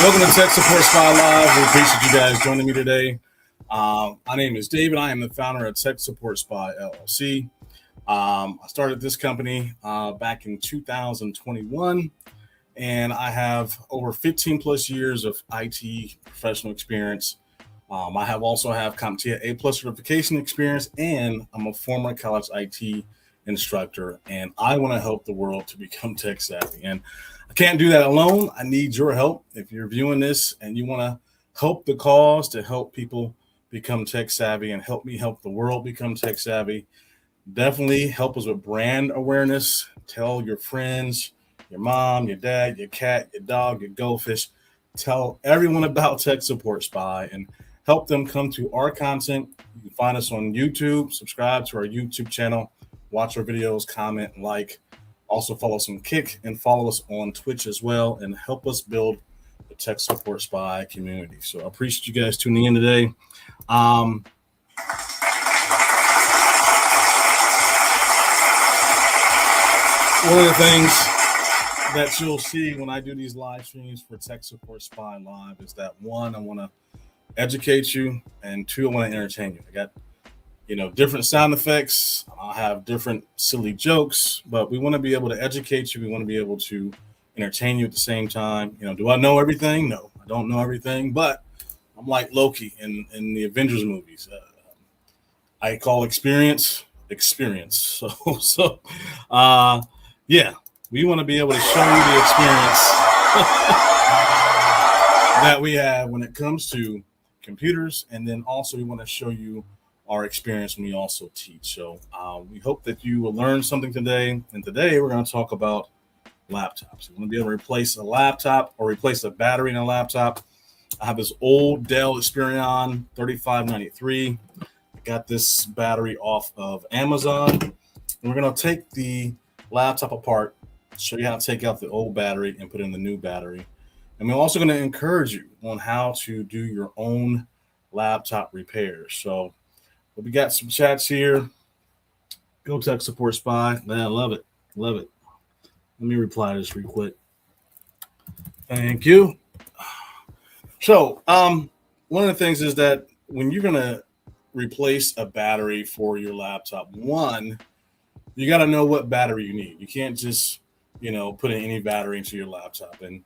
Welcome to TekSupportSpy Live. We appreciate you guys joining me today. My name is David. I am the founder of TekSupportSpy LLC. I started this company back in 2021, and I have over 15 plus years of IT professional experience. I also have CompTIA A+ certification experience, and I'm a former college IT instructor, and I want to help the world to become tech savvy. And I can't do that alone. I need your help. If you're viewing this and you want to help the cause to help people become tech savvy and help me help the world become tech savvy, definitely help us with brand awareness. Tell your friends, your mom, your dad, your cat, your dog, your goldfish. Tell everyone about TekSupportSpy and help them come to our content. You can find us on YouTube. Subscribe to our YouTube channel. Watch our videos, comment, like. Also follow us on Kick and follow us on Twitch as well, and help us build the TekSupportSpy community. So I appreciate you guys tuning in today. One of the things that you'll see when I do these live streams for TekSupportSpy Live is that, one, I want to educate you, and two, I want to entertain you. I got different sound effects. I'll have different silly jokes, but we want to be able to educate you. We want to be able to entertain you at the same time. Do I know everything? No, I don't know everything, but I'm like Loki in the Avengers movies. I call experience. So yeah, we want to be able to show you the experience that we have when it comes to computers, and then also we want to show you our experience when we also teach. So we hope that you will learn something today. And today we're going to talk about laptops. You want to be able to replace a laptop or replace a battery in a laptop. I have this old Dell Inspiron 3593. I got this battery off of Amazon. And we're going to take the laptop apart, show you how to take out the old battery and put in the new battery. And we're also going to encourage you on how to do your own laptop repairs. So we got some chats here. Go TekSupportSpy. Man, I love it. Love it. Let me reply to this real quick. Thank you. So one of the things is that when you're going to replace a battery for your laptop, one, you got to know what battery you need. You can't just, put in any battery into your laptop. And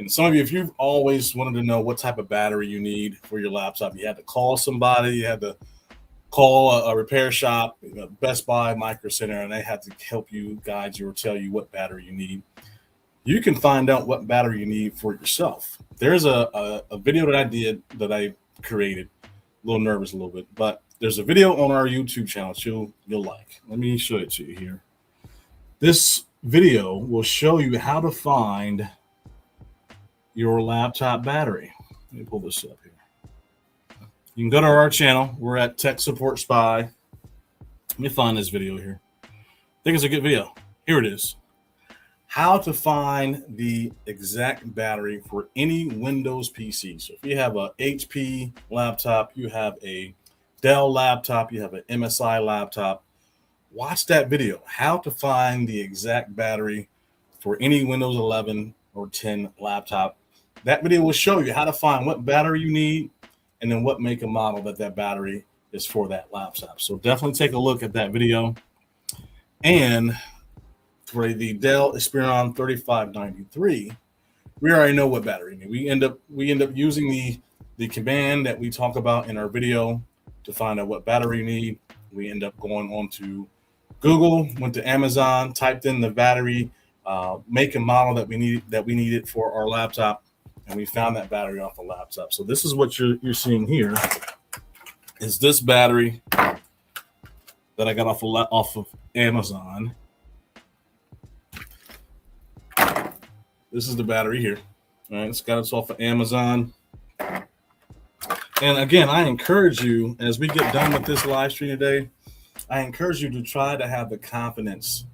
some of you, if you've always wanted to know what type of battery you need for your laptop, you had to call somebody, you had to call a repair shop, Best Buy, Micro Center, and they have to help you, guide you, or tell you what battery you need. You can find out what battery you need for yourself. There's a video that I did that I created. A little nervous a little bit, but there's a video on our YouTube channel you'll like. Let me show it to you here. This video will show you how to find your laptop battery. Let me pull this up here. You can go to our channel. We're at TekSupportSpy. Let me find this video here. I think it's a good video. Here it is. How to find the exact battery for any Windows PC. So if you have a HP laptop, you have a Dell laptop, you have an MSI laptop, watch that video. How to find the exact battery for any Windows 11 or 10 laptop. That video will show you how to find what battery you need, and then what make and model that battery is for that laptop. So definitely take a look at that video. And for the Dell Inspiron 3593, we already know what battery you need. We end up using the command that we talk about in our video to find out what battery you need. We end up going on to Google, went to Amazon, typed in the battery make and model that we needed for our laptop, and we found that battery off a laptop. So this is what you're seeing here is this battery that I got off of Amazon. This is the battery here. All right, it's got us off of Amazon. And again, I encourage you, as we get done with this live stream today, I encourage you to try to have the confidence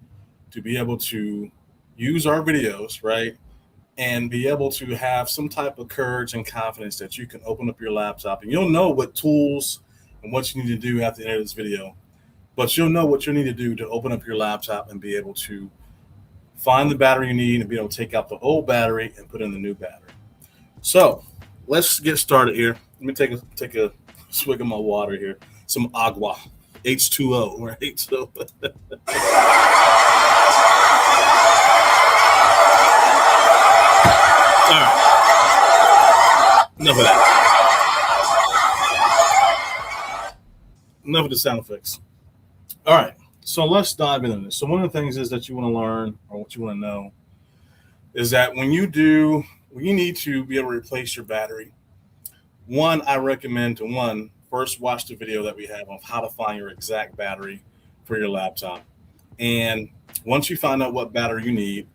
to be able to use our videos, right? And be able to have some type of courage and confidence that you can open up your laptop, and you'll know what tools and what you need to do at the end of this video, but you'll know what you need to do to open up your laptop and be able to find the battery you need and be able to take out the old battery and put in the new battery. So let's get started here. Let me take a swig of my water here. Some agua, H2O, right? So all right, enough of that. Enough of the sound effects. All right, so let's dive into this. So one of the things is that you want to learn, or what you want to know, is that when you need to be able to replace your battery, I recommend to first watch the video that we have on how to find your exact battery for your laptop. And once you find out what battery you need,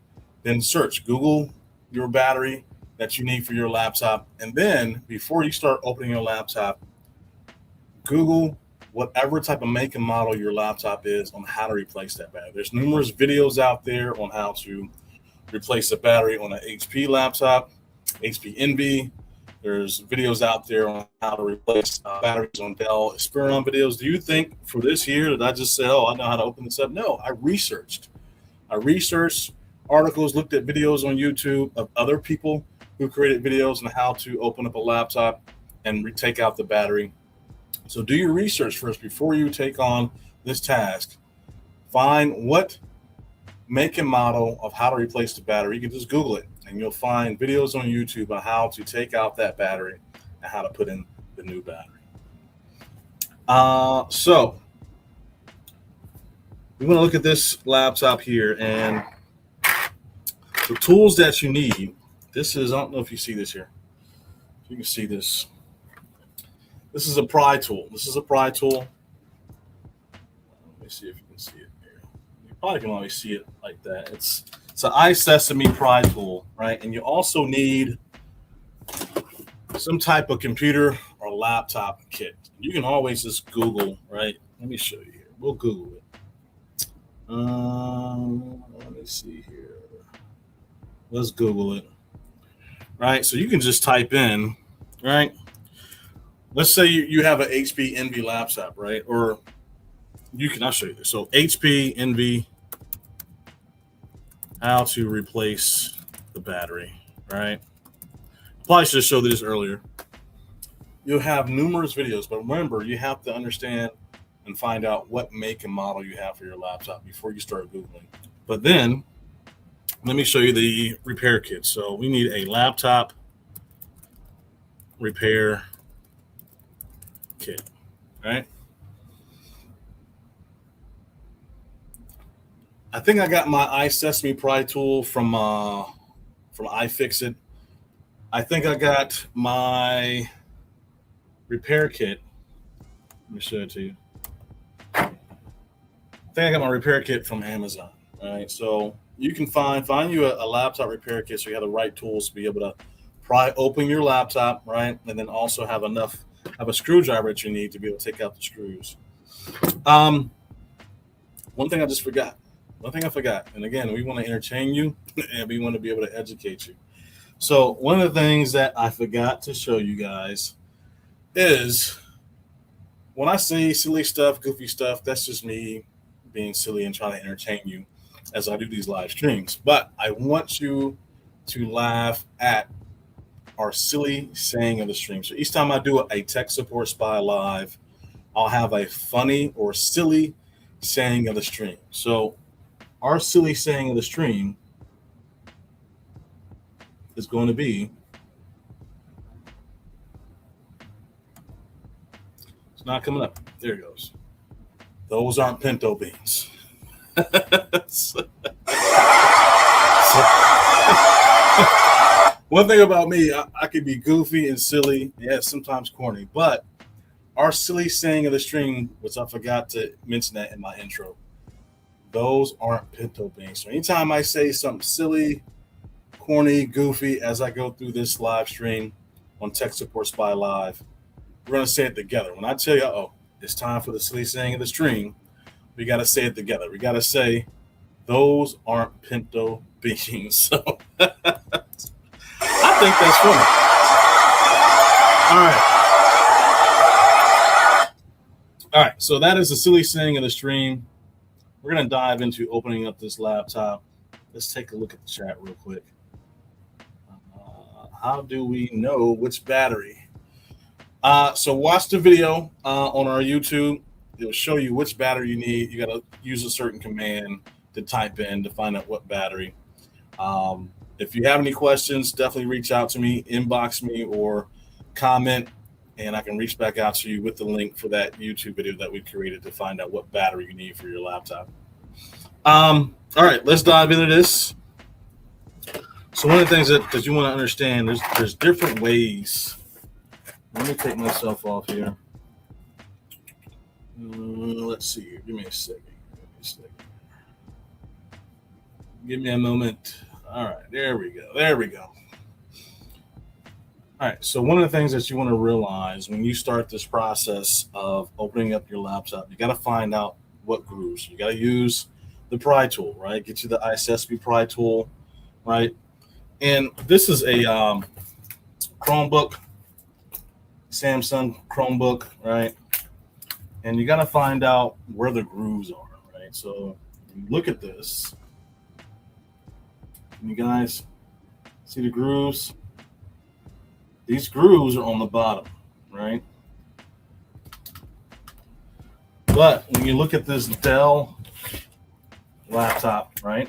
then Google your battery that you need for your laptop. And then before you start opening your laptop, Google whatever type of make and model your laptop is on how to replace that battery. There's numerous videos out there on how to replace a battery on an HP laptop, HP Envy. There's videos out there on how to replace batteries on Dell Inspiron videos. Do you think for this year that I just said, oh, I know how to open this up? No, I researched articles, looked at videos on YouTube of other people who created videos on how to open up a laptop and take out the battery. So do your research first before you take on this task. Find what make and model of how to replace the battery. You can just Google it, and you'll find videos on YouTube on how to take out that battery and how to put in the new battery. So we want to look at this laptop here, and the tools that you need. This is, I don't know if you see this here. You can see this. This is a Pry Tool. Let me see if you can see it here. You probably can always see it like that. It's an Isesami Pry Tool, right? And you also need some type of computer or laptop kit. You can always just Google, right? Let me show you here. We'll Google it. Let me see here. Let's Google it. Right? So you can just type in, right? Let's say you have an HP Envy laptop, right? Or I'll show you this. So HP Envy, how to replace the battery, right? Probably should have showed this earlier. You'll have numerous videos, but remember, you have to understand and find out what make and model you have for your laptop before you start Googling. But then, let me show you the repair kit. So we need a laptop repair kit, right? I think I got my Isesami Pry Tool from iFixit. I think I got my repair kit. Let me show it to you. I think I got my repair kit from Amazon. All right, so you can find you a laptop repair kit so you have the right tools to be able to pry open your laptop, right? And then also have a screwdriver that you need to be able to take out the screws. One thing I forgot, and again, we want to entertain you and we want to be able to educate you. So one of the things that I forgot to show you guys is when I say silly stuff, goofy stuff, that's just me being silly and trying to entertain you as I do these live streams. But I want you to laugh at our silly saying of the stream. So each time I do a TekSupportSpy live, I'll have a funny or silly saying of the stream. So our silly saying of the stream is going to be, it's not coming up. There it goes. Those aren't pinto beans. One thing about me, I could be goofy and silly, yeah, sometimes corny, but our silly saying of the stream, which I forgot to mention that in my intro, those aren't pinto beans. So anytime I say something silly, corny, goofy, as I go through this live stream on TekSupportSpy Live, we're going to say it together. When I tell you, oh, it's time for the silly saying of the stream, we got to say it together. We got to say, those aren't pinto beans. So I think that's funny. All right, so that is the silly saying of the stream. We're going to dive into opening up this laptop. Let's take a look at the chat real quick. How do we know which battery? So watch the video on our YouTube. It'll show you which battery you need. You got to use a certain command to type in to find out what battery. If you have any questions, definitely reach out to me, inbox me, or comment, and I can reach back out to you with the link for that YouTube video that we created to find out what battery you need for your laptop. All right, let's dive into this. So one of the things that you want to understand, there's different ways. Let me take myself off here. Let's see here. Give me a second. Give me a moment. All right, there we go. All right, so one of the things that you want to realize when you start this process of opening up your laptop, you got to find out what grooves. You got to use the Pry Tool, right? Get you the Isesami Pry Tool, right? And this is a Chromebook, Samsung Chromebook, right? And you got to find out where the grooves are, right? So you look at this. Can you guys see the grooves? These grooves are on the bottom, right? But when you look at this Dell laptop, right?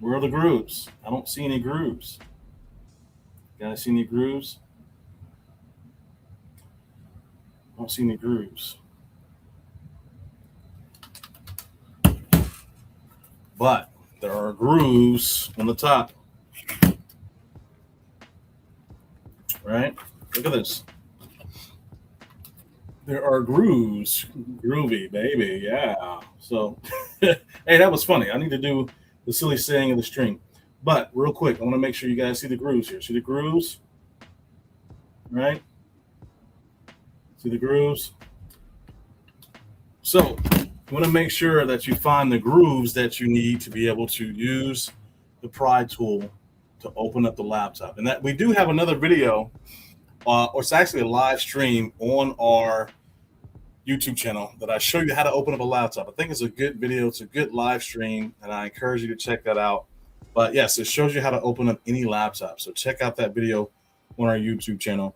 Where are the grooves? I don't see any grooves. You guys see any grooves? I don't see any grooves. But there are grooves on the top. Right? Look at this. There are grooves. Groovy, baby. Yeah. So, hey, that was funny. I need to do the silly saying of the string. But real quick, I want to make sure you guys see the grooves here. See the grooves? Right? See the grooves? So, you want to make sure that you find the grooves that you need to be able to use the Pry Tool to open up the laptop. And that we do have another video, or it's actually a live stream on our YouTube channel that I show you how to open up a laptop. I think it's a good video. It's a good live stream, and I encourage you to check that out. But yes, it shows you how to open up any laptop. So check out that video on our YouTube channel.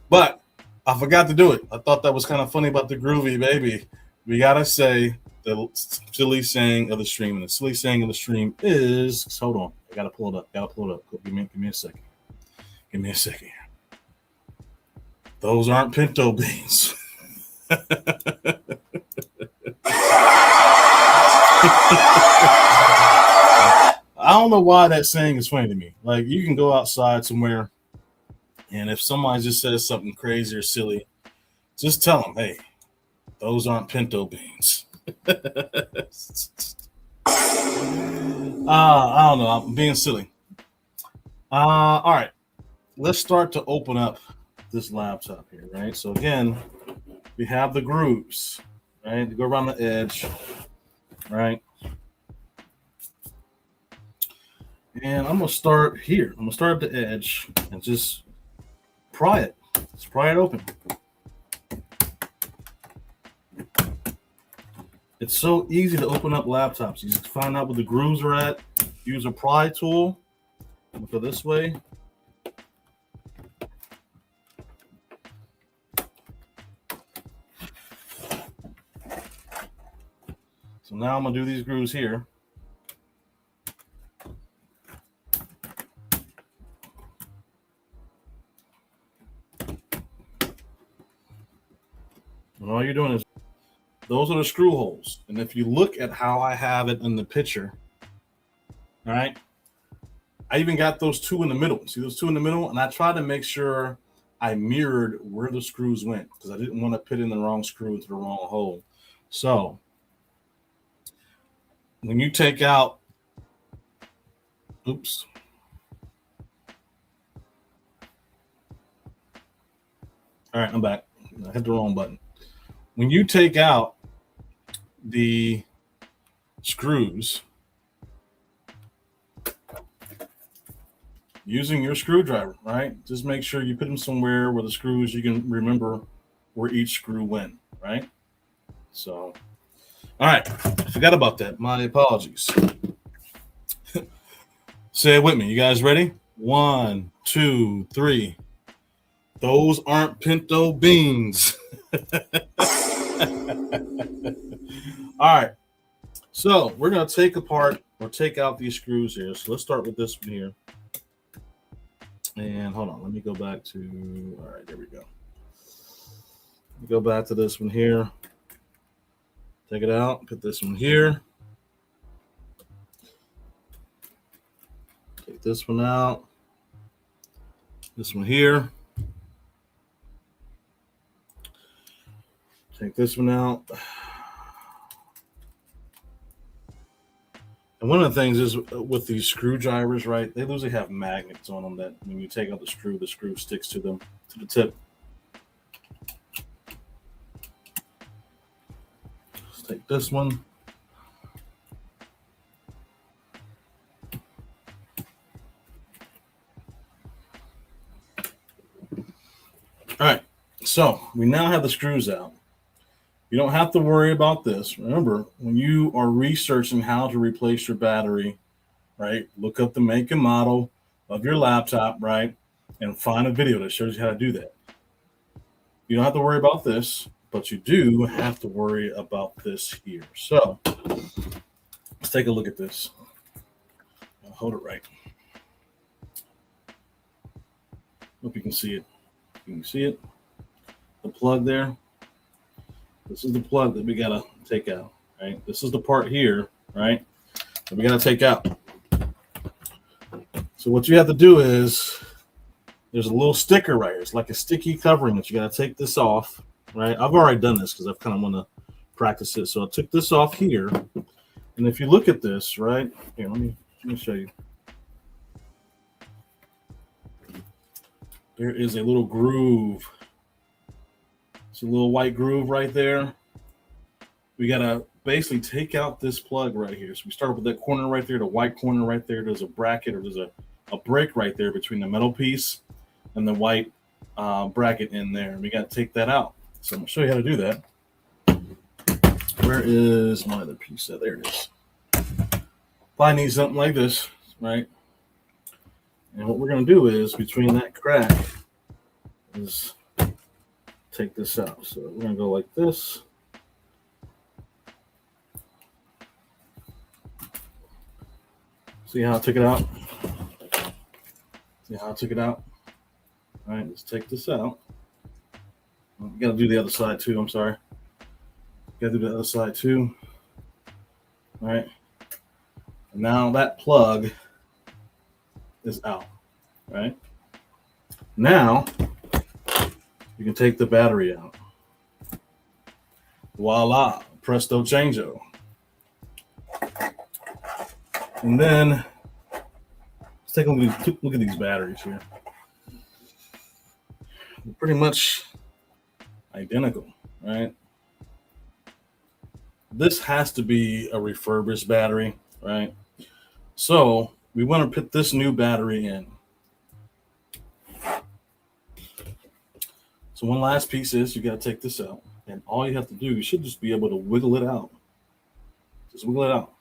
But I forgot to do it. I thought that was kind of funny about the groovy, baby. We got to say the silly saying of the stream. And the silly saying of the stream is, hold on. I got to pull it up. Give me a second. Give me a second here. Those aren't pinto beans. I don't know why that saying is funny to me. Like, you can go outside somewhere, and if somebody just says something crazy or silly, just tell them, hey, those aren't pinto beans. I don't know. I'm being silly. All right. Let's start to open up this laptop here, right? So again, we have the grooves, right? To go around the edge, right? And I'm going to start here. I'm going to start at the edge and just pry it. Just pry it open. It's so easy to open up laptops. You just find out where the grooves are at. Use a Pry Tool. Go this way. So now I'm going to do these grooves here. And all you're doing is, those are the screw holes. And if you look at how I have it in the picture, all right, I even got those two in the middle. See those two in the middle? And I tried to make sure I mirrored where the screws went because I didn't want to put in the wrong screw into the wrong hole. So when you take out, oops. All right, I'm back. I hit the wrong button. When you take out the screws using your screwdriver, right? Just make sure you put them somewhere where the screws, you can remember where each screw went, right? So, all right, I forgot about that. My apologies. Say it with me. You guys ready? 1, 2, 3. Those aren't pinto beans. All right. So we're going to take apart or take out these screws here. So let's start with this one here. And hold on. Let me go back to, all right, there we go. Go back to this one here. Take it out. Put this one here. Take this one out. This one here. Take this one out. And one of the things is with these screwdrivers, right? They usually have magnets on them that when you take out the screw sticks to them, to the tip. Let's take this one. All right, so we now have the screws out. You don't have to worry about this. Remember, when you are researching how to replace your battery, right, look up the make and model of your laptop, right, and find a video that shows you how to do that. You don't have to worry about this, but you do have to worry about this here. So let's take a look at this. I'll hold it right. Hope you can see it. You can see it. The plug there. This is the plug that we gotta take out, right? This is the part here, right, that we gotta take out. So what you have to do is, there's a little sticker right here. It's like a sticky covering that you gotta take this off, right? I've already done this because I kind of want to practice it. So I took this off here, and if you look at this, right here, let me show you. There is a little groove. It's a little white groove right there. We got to basically take out this plug right here. So we start with that corner right there, the white corner right there. There's a bracket, or there's a break right there between the metal piece and the white bracket in there. We got to take that out. So I'm going to show you how to do that. Where is my other piece? Oh, there it is. Probably need something like this, right? And what we're going to do is, between that crack, is take this out. So we're going to go like this. See how I took it out? See how I took it out? All right, let's take this out. We got to do the other side too. I'm sorry. Got to do the other side too. All right. And now that plug is out. Right. Now you can take the battery out. Voila, presto changeo. And then let's take a look at these batteries here. They're pretty much identical, right? This has to be a refurbished battery, right? So we want to put this new battery in. So one last piece is, you got to take this out, and all you have to do, you should just be able to wiggle it out. Just wiggle it out.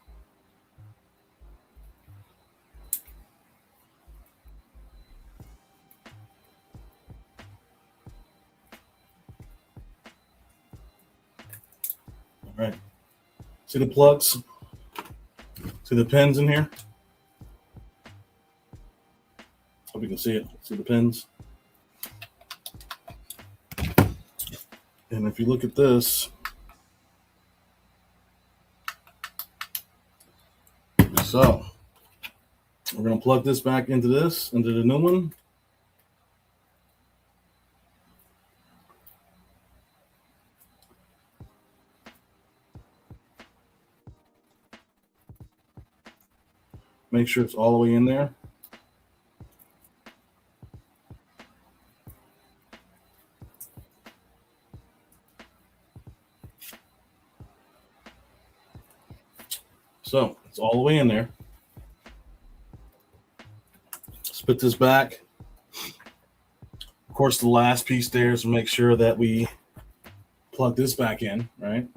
All right. See the plugs? See the pins in here? Hope you can see it. See the pins? And if you look at this, so we're going to plug this back into this, into the new one. Make sure it's all the way in there. So it's all the way in there. Let's put this back. Of course, the last piece there is to make sure that we plug this back in, right?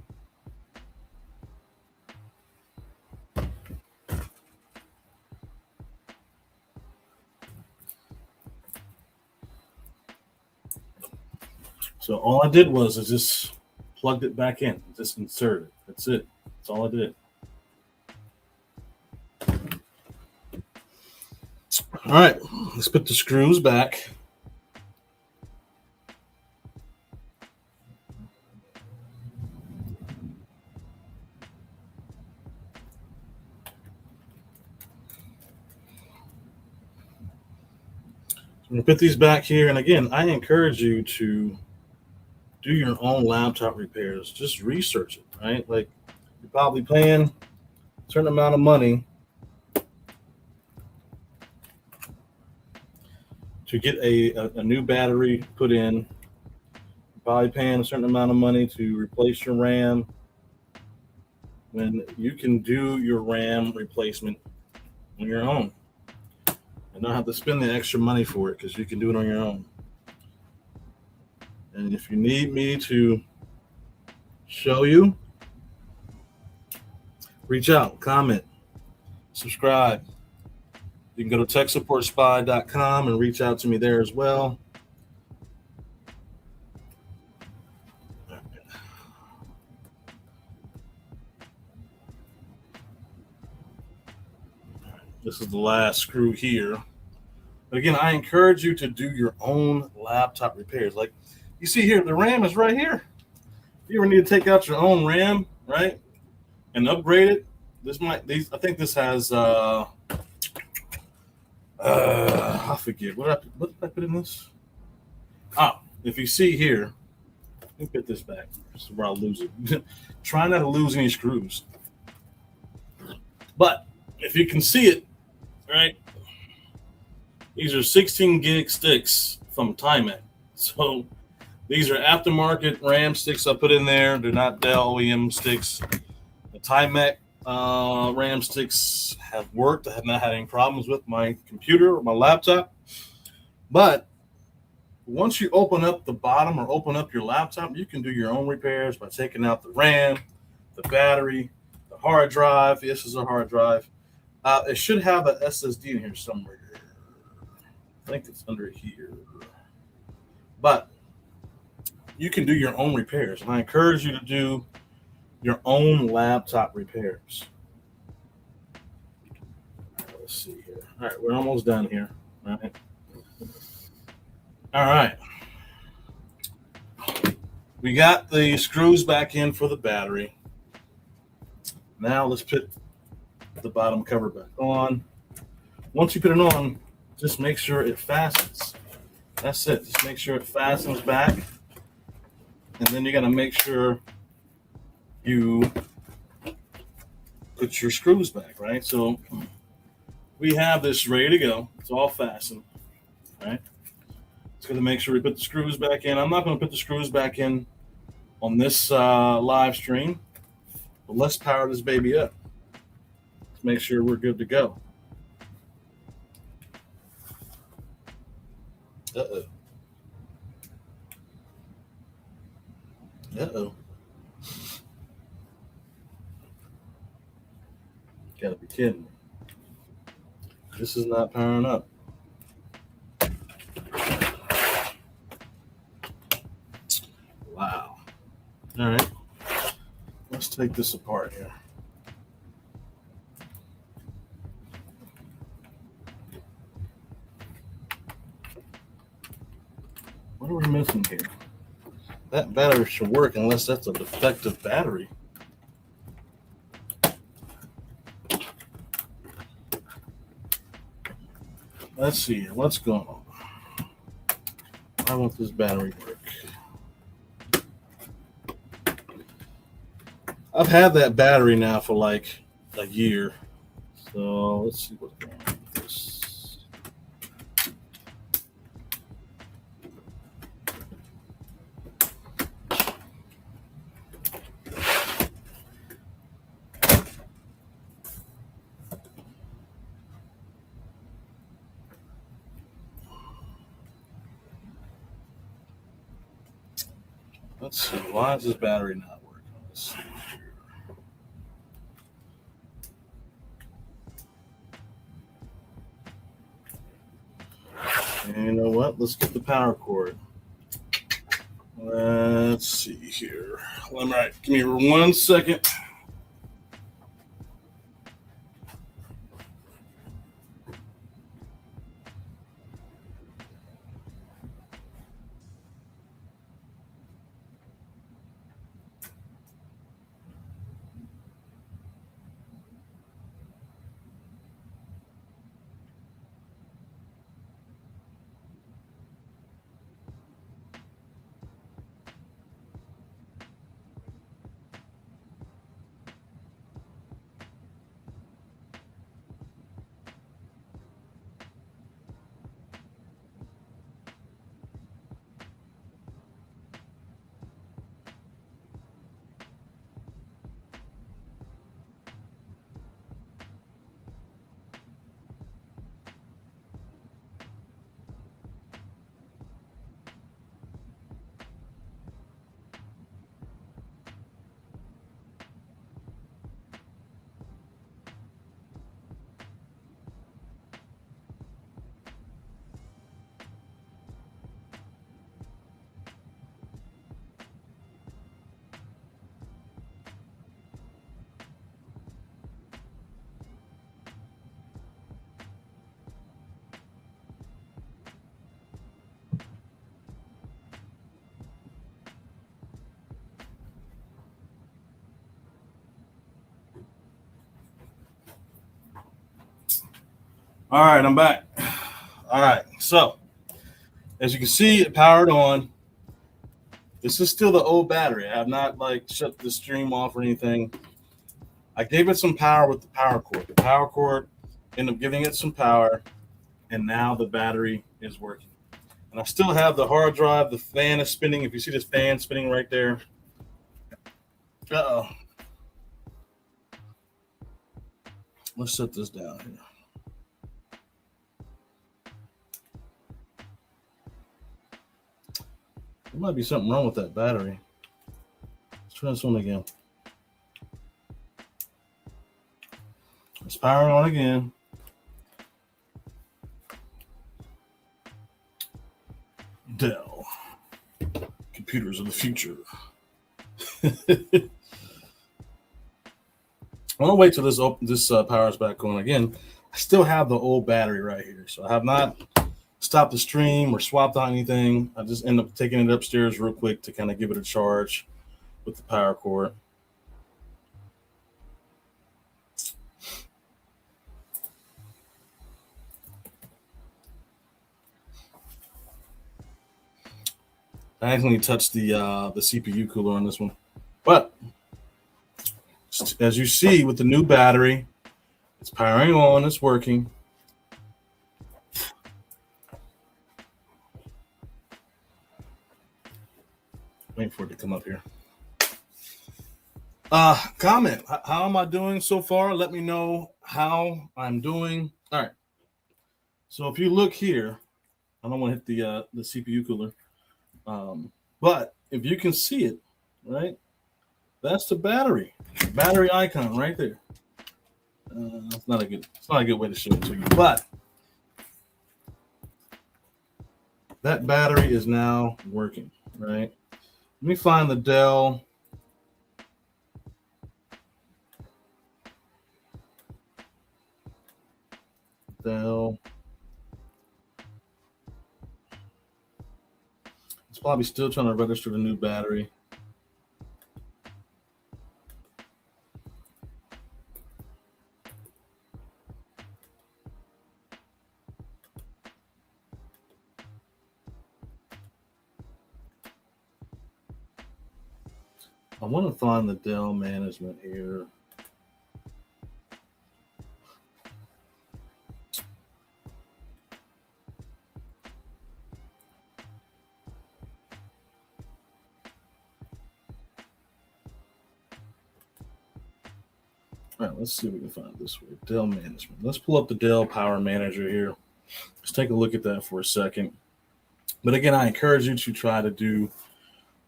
So all I did was I just plugged it back in, just inserted it. That's it. That's all I did. All right, let's put the screws back. I'm going to put these back here. And again, I encourage you to do your own laptop repairs. Just research it, right? Like you're probably paying a certain amount of money to get a new battery put in. You're probably paying a certain amount of money to replace your RAM, when you can do your RAM replacement on your own and not have to spend the extra money for it, because you can do it on your own. And if you need me to show you, reach out, comment, subscribe. You can go to TekSupportSpy.com and reach out to me there as well. This is the last screw here. But again, I encourage you to do your own laptop repairs. Like you see here, the RAM is right here. If you ever need to take out your own RAM, right, and upgrade it, I think this has I forget what did I put in this. If you see here, let me put this back. This is where I'll lose it. Try not to lose any screws. But if you can see it, right, these are 16 gig sticks from Timex. So these are aftermarket RAM sticks I put in there. They're not Dell OEM sticks. The Timex RAM sticks have worked. I have not had any problems with my computer or my laptop. But once you open up the bottom or open up your laptop, you can do your own repairs by taking out the RAM, the battery, the hard drive. This is a hard drive. It should have an SSD in here somewhere. I think it's under here. But you can do your own repairs, and I encourage you to do your own laptop repairs. Let's see here. All right, we're almost done here. All right. We got the screws back in for the battery. Now let's put the bottom cover back on. Once you put it on, just make sure it fastens. That's it. Just make sure it fastens back. And then you got to make sure you put your screws back, right? So we have this ready to go. It's all fastened, right? It's going to make sure we put the screws back in. I'm not going to put the screws back in on this live stream, but let's power this baby up. Let's make sure we're good to go. Uh-oh. Gotta be kidding me. This is not powering up. Wow. All right. Let's take this apart here. What are we missing here? That battery should work unless that's a defective battery. Let's see here. What's going on? I want this battery to work. I've had that battery now for like a year. So let's see what's going on with this. Let's see. Why is this battery not working? Let's see. And you know what? Let's get the power cord. Let's see here. All right, give me 1 second. All right, I'm back. All right, so as you can see, it powered on. This is still the old battery. I have not shut the stream off or anything. I gave it some power with the power cord. The power cord ended up giving it some power, and now the battery is working. And I still have the hard drive. The fan is spinning. If you see this fan spinning right there. Uh-oh. Let's set this down here. There might be something wrong with that battery. Let's try this one again. It's powering on again. Dell. Computers of the future. I want to wait till this powers back on again. I still have the old battery right here, so I have not stopped the stream or swapped out anything. I just end up taking it upstairs real quick to kind of give it a charge with the power cord. I accidentally touched the CPU cooler on this one, but as you see with the new battery, it's powering on. It's working. Wait for it to come up here. Comment. How am I doing so far? Let me know how I'm doing. All right. So if you look here, I don't want to hit the CPU cooler. But if you can see it, right, that's the battery icon right there. It's not a good way to show it to you, but that battery is now working, right? Let me find the Dell. It's probably still trying to register the new battery. I want to find the Dell management here. All right, let's see if we can find this way. Dell management. Let's pull up the Dell Power Manager here. Let's take a look at that for a second. But again, I encourage you to try to do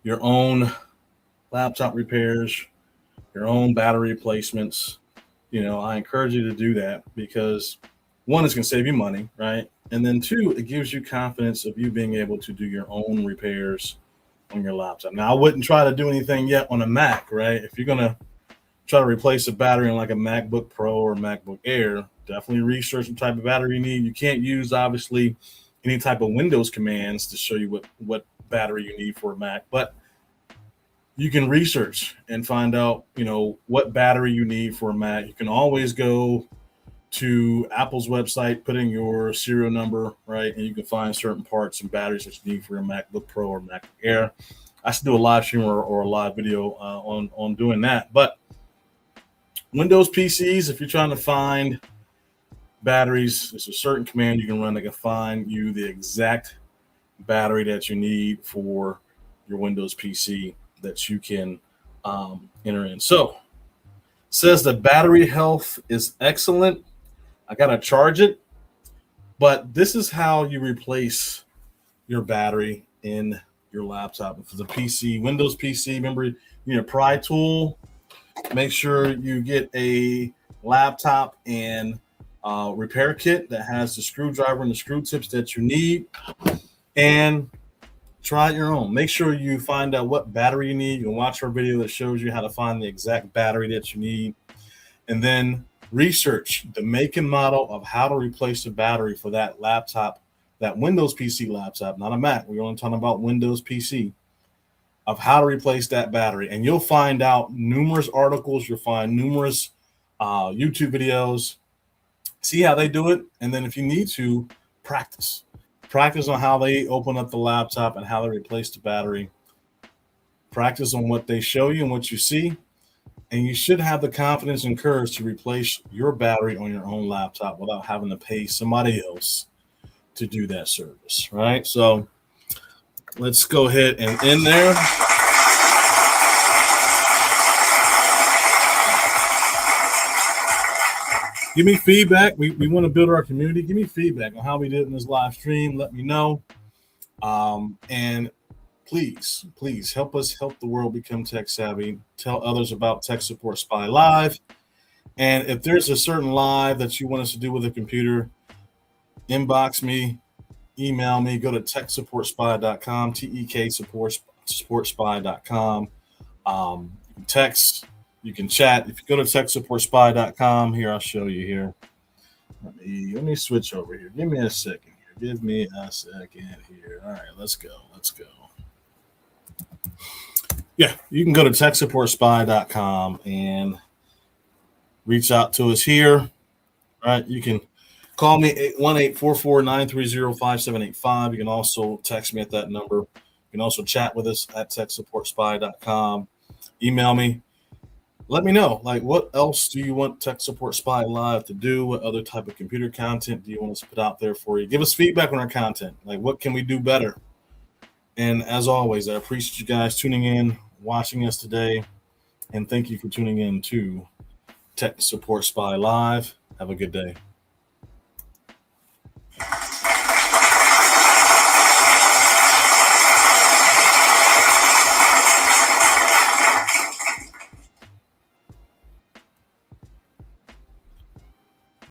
your own laptop repairs, your own battery replacements. I encourage you to do that because one, it's going to save you money, right? And then two, it gives you confidence of you being able to do your own repairs on your laptop. Now, I wouldn't try to do anything yet on a Mac, right? If you're going to try to replace a battery on like a MacBook Pro or MacBook Air, definitely research what type of battery you need. You can't use, obviously, any type of Windows commands to show you what battery you need for a Mac, but you can research and find out, what battery you need for a Mac. You can always go to Apple's website, put in your serial number, right, and you can find certain parts and batteries that you need for your MacBook Pro or MacBook Air. I should do a live stream or a live video on doing that. But Windows PCs, if you're trying to find batteries, there's a certain command you can run that can find you the exact battery that you need for your Windows PC that you can enter in. So, it says the battery health is excellent. I got to charge it, but this is how you replace your battery in your laptop. If it's a PC, Windows PC, remember, you need a Pry Tool. Make sure you get a laptop and repair kit that has the screwdriver and the screw tips that you need, and try your own. Make sure you find out what battery you need. You can watch our video that shows you how to find the exact battery that you need, and then research the make and model of how to replace the battery for that laptop, that Windows PC laptop, not a Mac. We're only talking about Windows PC, of how to replace that battery. And you'll find out numerous articles. You'll find numerous YouTube videos. See how they do it. And then if you need to, practice on how they open up the laptop and how they replace the battery. Practice on what they show you and what you see. And you should have the confidence and courage to replace your battery on your own laptop without having to pay somebody else to do that service, right? So let's go ahead and end there. Give me feedback. We want to build our community. Give me feedback on how we did in this live stream. Let me know. And please help us help the world become tech savvy. Tell others about Tech Support Spy Live. And if there's a certain live that you want us to do with a computer, inbox me, email me, go to TekSupportSpy.com, TekSupportSpy.com. You can text, you can chat. If you go to TekSupportSpy.com, here, I'll show you here. Let me switch over here. Give me a second here. All right, let's go. Yeah, you can go to TekSupportSpy.com and reach out to us here. All right, you can call me 1-844-930-5785. You can also text me at that number. You can also chat with us at TekSupportSpy.com. Email me. Let me know, what else do you want Tech Support Spy Live to do? What other type of computer content do you want us to put out there for you? Give us feedback on our content. What can we do better? And as always, I appreciate you guys tuning in, watching us today, and thank you for tuning in to Tech Support Spy Live. Have a good day.